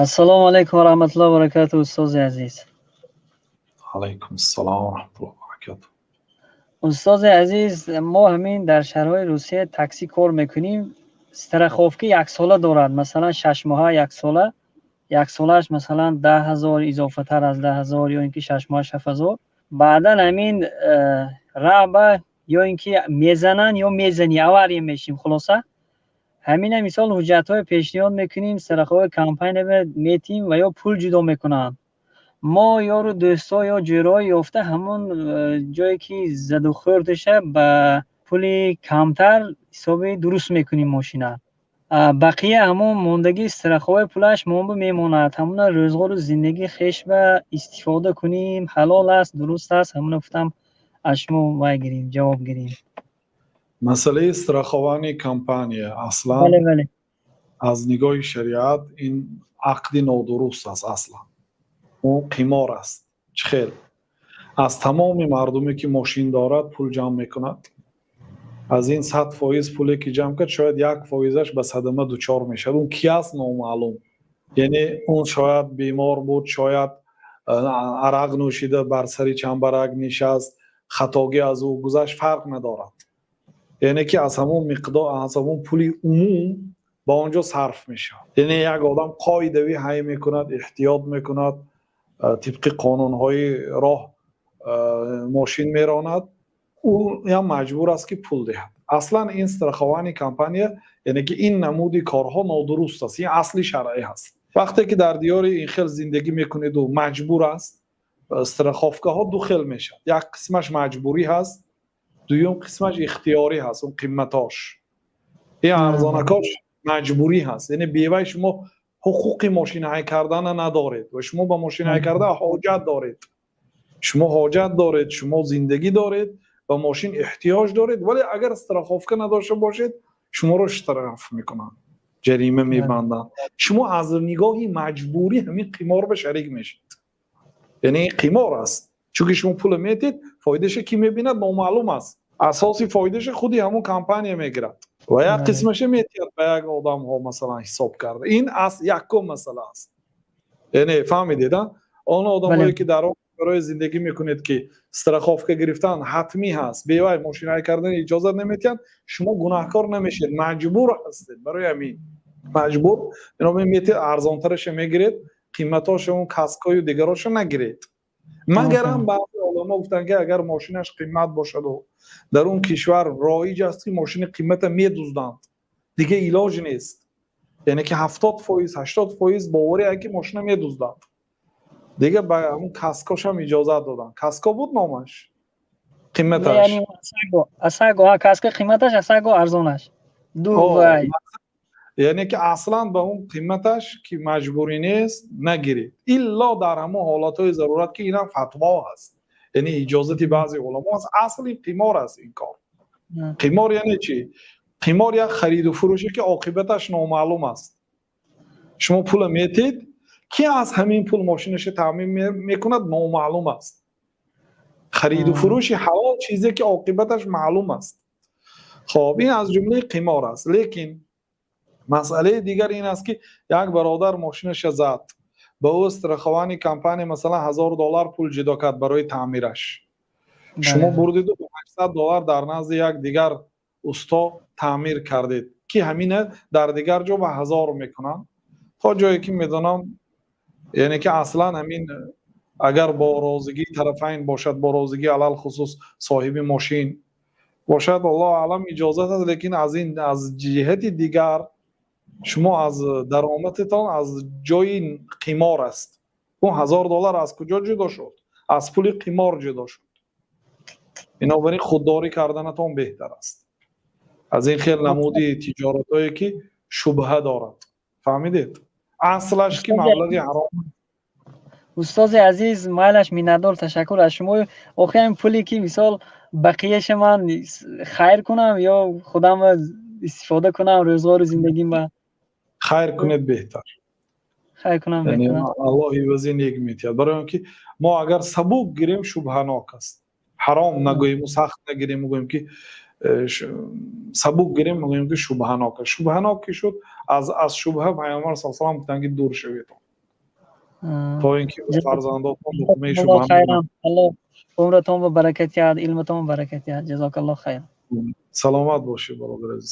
السلام علیکم و رحمت الله و برکاته استاد عزیز. علیکم السلام و رحمت الله و برکاته. استاد عزیز، ما همین در شهرهای روسیه تاکسی کار میکنیم. استراخوفکی یک ساله دارد، مثلا 6 ماه یک ساله، یک سالش مثلا 10,000 اضافه تر از 10,000 یا اینکه 6 ماه 7,000. بعدا همین رعبه یا اینکه میزنن یا میزنی آوری میشیم. خلاصه همین مثال حجت های پیشنهاد میکنیم، استراخوف کمپین میتیم و یا پول جدا میکنن. ما یارو دوستا یا جورای یافته همون جایی که زد و خوردشه به پول کمتر حسابی درست میکنیم ماشینه. بقیه همون موندگی استراخوی پولش ما میماند. همون روزگار و زندگی خیش به استفاده کنیم. حلال است، درست است. همون گفتم اشمو وای گیریم جواب گیریم. مسئله استراخوانی کمپانی اصلا بله بله. از نگاه شریعت این عقد نادرست است. اصلا اون قمار است. چخیر از تمام مردمی که ماشین دارد پول جمع میکند، از این 100% پولی که جمع کرد شاید 1%ش به صدمه دچار میشد. اون کی است نامعلوم. یعنی اون شاید بیمار بود، شاید عرق نوشیده بر سری چنبرک نشست، خطاگی از او گذشت، فرق ندارد. یعنی که از همون مقدار، از همون پولی عموم با اونجا صرف میشه. یعنی یک آدم قاعدوی حی میکند، احتیاط میکند، طبق قانونهای راه ماشین میراند، او یا مجبور است که پول دهد. اصلا این استراخوانی کمپانی یعنی که این نمودی کارها نادرست است. این اصلی شرعی هست. وقتی که در دیار این خیل زندگی میکنید و مجبور است، استراخوفگاه ها دو خیل میشد. یک قسمش مجبوری هست، دوم قسمش اختیاری هست. اون قیمتاش این ارزانکاش مجبوری هست. یعنی بیوه شما حقوق ماشین های کردن ندارید و شما با ماشین های کردن حاجت دارید. شما حاجت دارید، شما زندگی دارید و ماشین احتیاج دارید، ولی اگر استراخوفکه نداشته باشید شما رو اشتراف میکنن، جریمه میبندن. شما از نگاهی مجبوری همین قمار به شریک میشید. یعنی قمار است، چون شما پول میتید، فایدهش کی میبیند نامعلوم است. اساسی فایدهش خودی همون کمپانی میگیرد و یک قسمش میتید به یک آدم ها مثلا حساب کرده. این از یکم مسئله است. یعنی فهمیدید؟ اون آدمایی که در برای زندگی میکنید که استراخوفکه گرفتن حتمی هست، بیوه ماشین کردن اجازه نمیتین، شما گناهکار نمیشید، مجبور هستید. برای همین مجبور اینا میتید ارزانترش میگیرید، قیمتاش اون کاسکای و دیگراش نگیرید. مگرم بعضی علما گفتن که اگر ماشینش قیمت باشد و در اون کشور رایج است که ماشین قیمت میدزدند، دیگه علاج نیست. یعنی که 70% 80% باوری که ماشین میدزدند، دیگه با اون کاسکاش هم اجازه دادن. کاسکا بود نامش، قیمتش یعنی اساگو کاسکا قیمتش اساگو ارزانش دو وای. یعنی که اصلا به اون قیمتش که مجبوری نیست نگیرید، الا در همون حالتهای ضرورت که اینا فتوا هست. یعنی اجازه بعضی علما هست. اصلی قمار است این کار. قمار یعنی چی؟ قمار یک خرید و فروشی که عاقبتش نامعلوم است. شما پول میتید، کی از همین پول ماشینش تعمیر میکند نامعلوم است. خرید و فروش حلال چیزی که عاقبتش معلوم است. خب این از جمله قمار است. لیکن مسئله دیگر این است که یک برادر ماشینش زد، به او استراخوانی کمپانی مثلا $1000 پول جدا کرد برای تعمیرش. شما بردید و $800 در نزد یک دیگر استا تعمیر کردید که همینه در دیگر جا به 1000 میکنن. تا جایی که میدونم یعنی که اصلا همین اگر با رازگی طرفین باشد، با رازگی علل خصوص صاحب ماشین باشد، الله اعلم اجازه هست. لیکن از جهت دیگر شما از درآمدتان از جای قمار است. اون $1000 از کجا جدا شد؟ از پول قمار جدا شد. بنابراین خودداری کردنتان بهتر است از این خیلی نمودی تجارتایی که شبهه دارد. فهمیدید؟ اصلش که مبلغ حرام. استاد عزیز مایلش میندار، تشکر از شما. آخه این پولی که مثال بقیهش من خیر کنم یا خودم استفاده کنم روزگار زندگیم با خیر کنید بهتر. خیر کنم یعنی بهتر. الله عوضی نیک میتید. برای اینکه ما اگر سبوک گیریم شبهناک است. حرام نگوییم و سخت نگیریم، میگوییم که سبوک گیریم، میگوییم که شبهناک است. شبهناک شد از شبهه پیامبر صلی الله علیه و آله گفتن که دور شوید. تا اینکه به فرزنداتون لقمه‌شو الله من خیرم. الله عمرتون و برکت یاد، علمتون برکت یاد. جزاک الله خیر. سلامت باشی برادر عزیز.